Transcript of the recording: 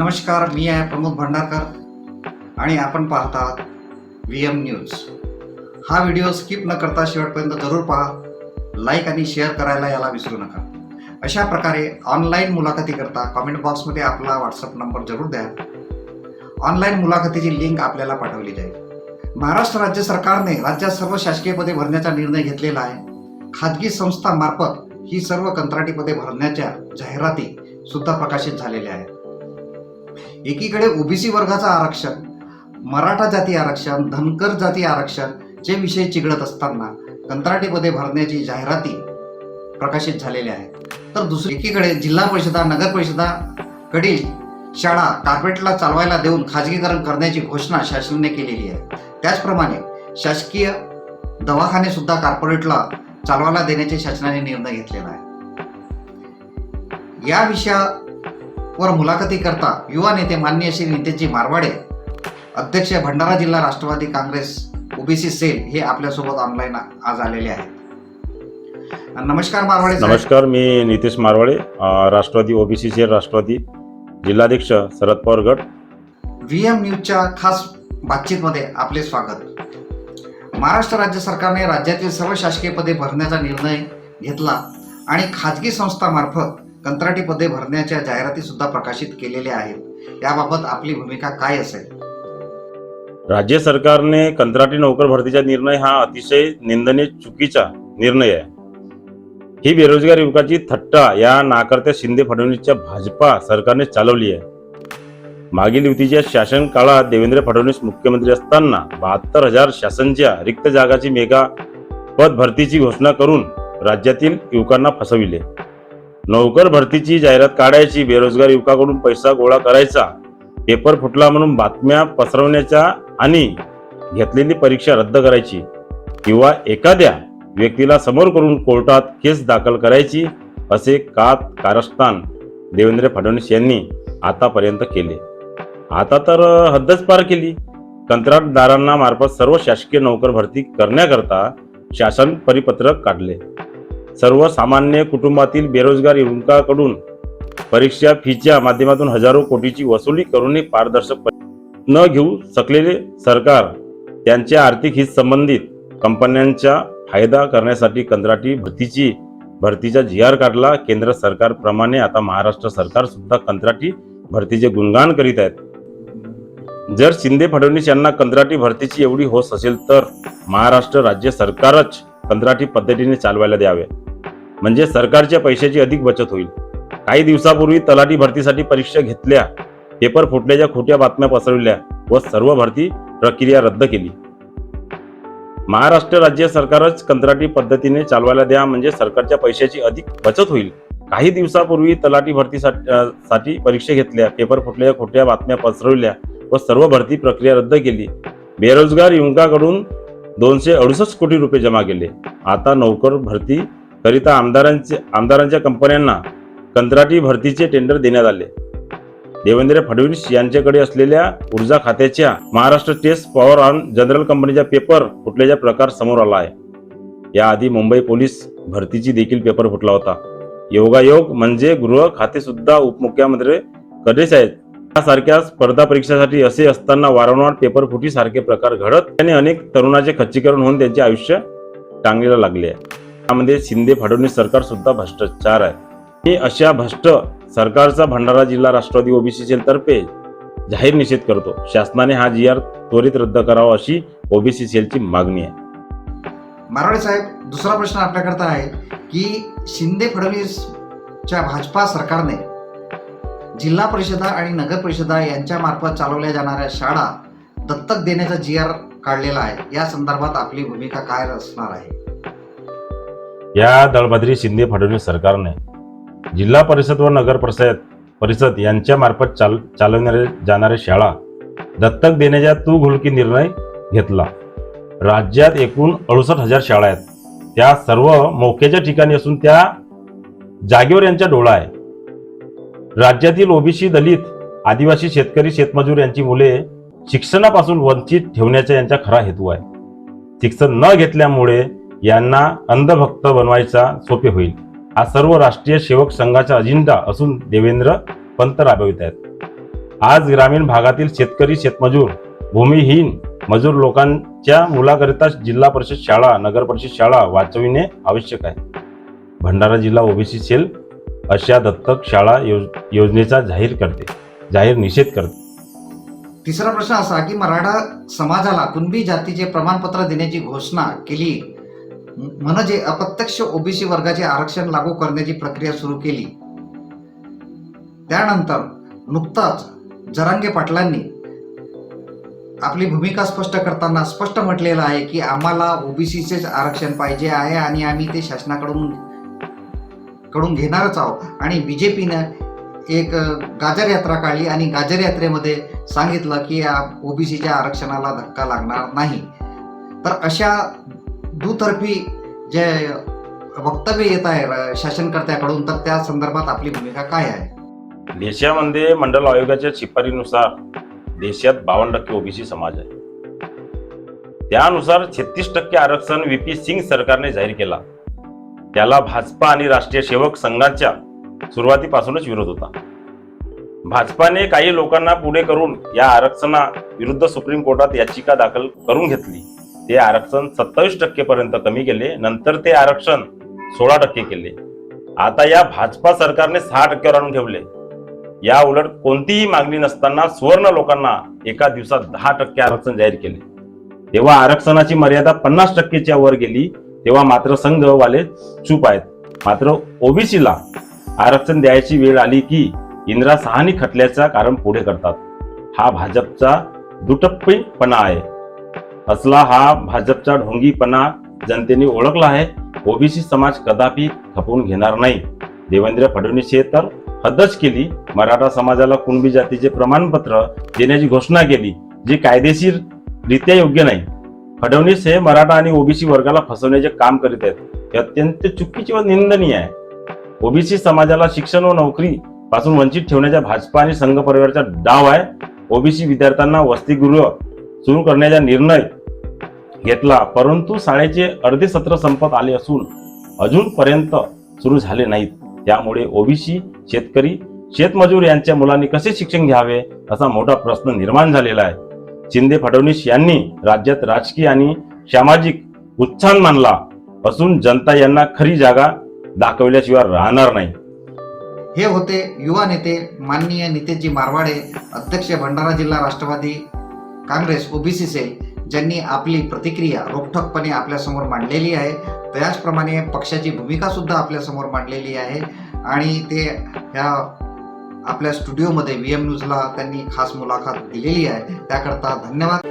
नमस्कार, मी आहे प्रमोद भंडारकर आणि आपण पाहतात VM न्यूज। हा व्हिडिओ स्किप न करता शेवटपर्यंत जरूर पहा, लाईक आणि शेअर करायला याला विसरू नका। अशा प्रकारे ऑनलाईन मुलाखतीकरता कमेंट बॉक्समध्ये आपला व्हॉट्सअप नंबर जरूर द्या। ऑनलाईन मुलाखतीची लिंक आपल्याला पाठवली जाईल। महाराष्ट्र राज्य सरकारने राज्यात सर्व शासकीय पदे भरण्याचा निर्णय घेतलेला आहे। खाजगी संस्थांमार्फत ही सर्व कंत्राटी पदे भरण्याच्या जाहिराती सुद्धा प्रकाशित झालेल्या आहेत। एकीकडे ओबीसी वर्गाचं आरक्षण, मराठा जाती आरक्षण, धनगर जाती आरक्षण चे विषय चिघळत असताना कंत्राटी पदे भरण्याची जाहिराती प्रकाशित झालेल्या आहेत, तर दुसरी एकीकडे जिल्हा परिषदा, नगर परिषदाकडील शाळा कार्पोरेटला चालवायला देऊन खाजगीकरण करण्याची घोषणा शासनाने केलेली आहे। त्याचप्रमाणे शासकीय दवाखाने सुद्धा कार्पोरेटला चालवायला देण्याचे शासनाने निर्णय घेतलेला आहे। या विषयावर मुलाखती करता युवा नेते माननीय श्री नितेशजी मारवाडे, अध्यक्ष भंडारा जिल्हा राष्ट्रवादी काँग्रेस ओबीसी सेल हे आपल्यासोबत ऑनलाईन आज आलेले आहेत। नमस्कार मारवाडे साहेब। नमस्कार, मी नितेश मारवाडे, राष्ट्रवादी ओबीसी सेल राष्ट्रवादी जिल्हाध्यक्ष शरद पवार गट। VM न्यूजच्या खास बातचीतमध्ये आपले स्वागत। महाराष्ट्र राज्य सरकारने राज्यातील सर्व शासकीय पदे भरण्याचा निर्णय घेतला आणि खाजगी संस्थांमार्फत कंत्राटी पदे भरण्याच्या जाहिराती सुद्धा प्रकाशित केलेल्या आहेत। याबाबत आपली भूमिका काय असेल? राज्य सरकारने कंत्राटी नोकर भरतीचा निर्णय हा अतिशय निंदनीय चुकीचा निर्णय आहे। ही बेरोजगार युवकाची थट्टा या नाकर्त्या शिंदे फडणवीसच्या भाजपा सरकारने चालवली आहे। मागील युतीच्या शासन काळात देवेंद्र फडणवीस मुख्यमंत्री असताना 72,000 शासनच्या रिक्त जागाची मेगा पद भरतीची घोषणा करून राज्यातील युवकांना फसविले। नोकर भरतीची जाहिरात काढायची, बेरोजगार युवकाकडून पैसा गोळा करायचा, पेपर फुटला म्हणून बातम्या पसरवण्याच्या आणि घेतलेली परीक्षा रद्द करायची किंवा एखाद्या व्यक्तीला समोर करून कोर्टात केस दाखल करायची, असे कारस्थान देवेंद्र फडणवीस यांनी आतापर्यंत केले। आता तर हद्दच पार केली। कंत्राटदारांना मार्फत सर्व शासकीय नोकर भरती करण्याकरता शासन परिपत्रक काढले। सर्वसामान्य कुटुंबातील बेरोजगार युवकांकडून परीक्षा फीच्या माध्यमातून हजारो कोटीची वसुली करूनही पारदर्शक न घेऊ शकलेले सरकार त्यांच्या आर्थिक हित संबंधित कंपन्यांचा फायदा करण्यासाठी कंत्राटी भरतीचा GR काढला। केंद्र सरकारप्रमाणे आता महाराष्ट्र सरकार सुद्धा कंत्राटी भरतीचे गुणगान करीत आहेत। जर शिंदे फडणवीस यांना कंत्राटी भरतीची एवढी हौस असेल तर महाराष्ट्र राज्य सरकारच कंत्राटी पद्धतीने चालवायला द्यावे, म्हणजे सरकारच्या पैशाची अधिक बचत होईल। काही दिवसापूर्वी तलाठी भरतीसाठी परीक्षा घेतल्या, पेपर फुटल्याच्या खोट्या बातम्या पसरविल्या व सर्व भरती प्रक्रिया रद्द केली। महाराष्ट्र राज्य सरकारच कंत्राटी पद्धतीने चालवायला द्या, म्हणजे सरकारच्या पैशाची अधिक बचत होईल। काही दिवसापूर्वी तलाठी भरतीसाठी परीक्षा घेतल्या, पेपर फुटल्याच्या खोट्या बातम्या पसरविल्या व सर्व भरती प्रक्रिया रद्द केली। बेरोजगार युवकांकडून 268 कोटी रुपये जमा केले। आता नोकर भरती करिता आमदारांच्या कंपन्यांना कंत्राटी भरतीचे टेंडर देण्यात आले। देवेंद्र फडणवीस यांच्याकडे असलेल्या ऊर्जा खात्याच्या Maharashtra test power and general कंपनीचा पेपर फुटल्याचा प्रकार समोर आला आहे। याआधी मुंबई पोलीस भरतीची देखील पेपर फुटला होता। योगायोग म्हणजे गृह खाते सुद्धा उपमुख्यमंत्री कडेच आहेत। यासारख्या स्पर्धा परीक्षासाठी असे असताना वारंवार पेपर फुटी सारखे प्रकार घडत त्याने अनेक तरुणांचे खच्चीकरण होऊन त्यांचे आयुष्य टांगणीला लागले आहे। यामध्ये शिंदे फडणवीस सरकार सुद्धा भ्रष्टाचार आहे। मी अशा भ्रष्ट सरकारचा भंडारा जिल्हा राष्ट्रवादी ओबीसी सेल तर्फे जाहीर निषेध करतो। शासनाने हा GR त्वरित रद्द करावा अशी ओबीसी सेलची मागणी आहे। मारवाडे साहेब, दुसरा प्रश्न आपल्याकरता आहे की शिंदे फडणवीसच्या भाजपा सरकारने जिल्हा परिषदा आणि नगर परिषदा यांच्या मार्फत चालवल्या जाणाऱ्या शाळा दत्तक देण्याचा GR काढलेला आहे। या संदर्भात आपली भूमिका काय असणार आहे? या दळभद्री शिंदे फडणवीस सरकारने जिल्हा परिषद व नगर परिषद यांच्या मार्फत चालवण्यात जाणाऱ्या शाळा दत्तक देण्याचा तुघलकी निर्णय घेतला। राज्यात एकूण 68,000 शाळा आहेत। त्या सर्व मोक्याच्या ठिकाणी असून त्या जागेवर यांचा डोळा आहे। राज्यातील ओबीसी, दलित, आदिवासी, शेतकरी, शेतमजूर यांची मुले शिक्षणापासून वंचित ठेवण्याचा यांचा खरा हेतू आहे। शिक्षण न घेतल्यामुळे यांना अंधभक्त बनवायचा सोपे होईल। हा सर्व राष्ट्रीय सेवक संघाचा अजेंडा असून देवेंद्र पंत राबवित आहेत। आज ग्रामीण भागातील शेतकरी, शेतमजूर, भूमिहीन मजूर लोकांच्या मुलाकरिता जिल्हा परिषद शाळा, नगर परिषद शाळा वाचविणे आवश्यक आहे. भंडारा जिल्हा ओबीसी सेल अशा दत्तक शाळा योजनेचा जाहीर निषेध करते. तिसरा प्रश्न असा की मराठा समाजाला कुणबी जातीचे प्रमाणपत्र देण्याची घोषणा केली, म्हणजे अप्रत्यक्ष ओबीसी वर्गाचे आरक्षण लागू करण्याची प्रक्रिया सुरू केली. त्यानंतर नुकताच जरांगे पाटलांनी आपली भूमिका स्पष्ट करताना स्पष्ट म्हटलेलं आहे की आम्हाला ओबीसीचेच आरक्षण पाहिजे आहे आणि आम्ही ते शासनाकडून घेणारच आहोत. आणि बीजेपीनं एक गाजर यात्रा काढली आणि गाजर यात्रेमध्ये सांगितलं की या ओबीसीच्या आरक्षणाला धक्का लागणार नाही. तर अशा दुतर्फी जे वक्तव्य येत आहे शासनकर्त्याकडून, तर त्या संदर्भात आपली भूमिका काय आहे? देशामध्ये मंडल आयोगाच्या शिफारीनुसार देशात 52% ओबीसी समाज आहे. त्यानुसार 36% आरक्षण व्हीपी सिंग सरकारने जाहीर केला. त्याला भाजपा आणि राष्ट्रीय सेवक संघाच्या सुरुवातीपासूनच विरोध होता. भाजपाने काही लोकांना पुढे करून या आरक्षणा विरुद्ध सुप्रीम कोर्टात याचिका दाखल करून घेतली. ते आरक्षण 27% पर्यंत कमी केले. नंतर ते आरक्षण 16% केले. आता या भाजपा सरकारने 6% आणून ठेवले. या उलट कोणतीही मागणी नसताना सुवर्ण लोकांना एका दिवसात 10% आरक्षण जाहीर केले. तेव्हा आरक्षणाची मर्यादा 50%च्या वर गेली तेव्हा मात्र संघवाले चूप आहेत. मात्र ओबीसीला आरक्षण द्यायची वेळ आली की इंदिरा साहनी खटल्याचा कारण पुढे करतात. हा भाजपचा दुटप्पीपणा आहे. असला हा भाजपचा ढोंगीपणा जनतेने ओळखला आहे. ओबीसी समाज कदापि खपवून घेणार नाही. देवेंद्र फडणवीस हे तर हद्दच केली. मराठा समाजाला कुणबी जातीचे प्रमाणपत्र देण्याची घोषणा केली, जे कायदेशीर रित्या योग्य नाही. फडणवीस हे मराठा आणि ओबीसी वर्गाला फसवण्याचे काम करीत आहेत. हे अत्यंत चुकीचे व निंदनीय आहे. ओबीसी समाजाला शिक्षण व नोकरी पासून वंचित ठेवण्याचा भाजपा आणि संघ परिवाराचा डाव आहे. ओबीसी विद्यार्थ्यांना वसतिगृह सुरू करण्याचा निर्णय घेतला, परंतु शाळेचे अर्धे सत्र संपत आले असून अजूनपर्यंत सुरू झाले नाहीत. त्यामुळे ओबीसी, शेतकरी, शेतमजूर यांच्या मुलांनी कसे शिक्षण घ्यावे असा मोठा प्रश्न निर्माण झालेला आहे. शिंदे फडणवीस यांनी राज्यात राजकीय आणि सामाजिक उत्थान मानला असून जनता यांना खरी जागा दाखवल्याशिवाय राहणार नाही. हे होते युवा नेते माननीय नितेशजी मारवाडे, अध्यक्ष भंडारा जिल्हा राष्ट्रवादी काँग्रेस ओबीसी सेल, ज्यांनी आपली प्रतिक्रिया रोखठोकपणे आपल्यासमोर मांडलेली आहे. त्याचप्रमाणे पक्षाची भूमिका सुद्धा आपल्यासमोर मांडलेली आहे आणि ते ह्या आपल्या स्टुडिओमध्ये VM न्यूजला त्यांनी खास मुलाखत दिलेली आहे. त्याकरता धन्यवाद.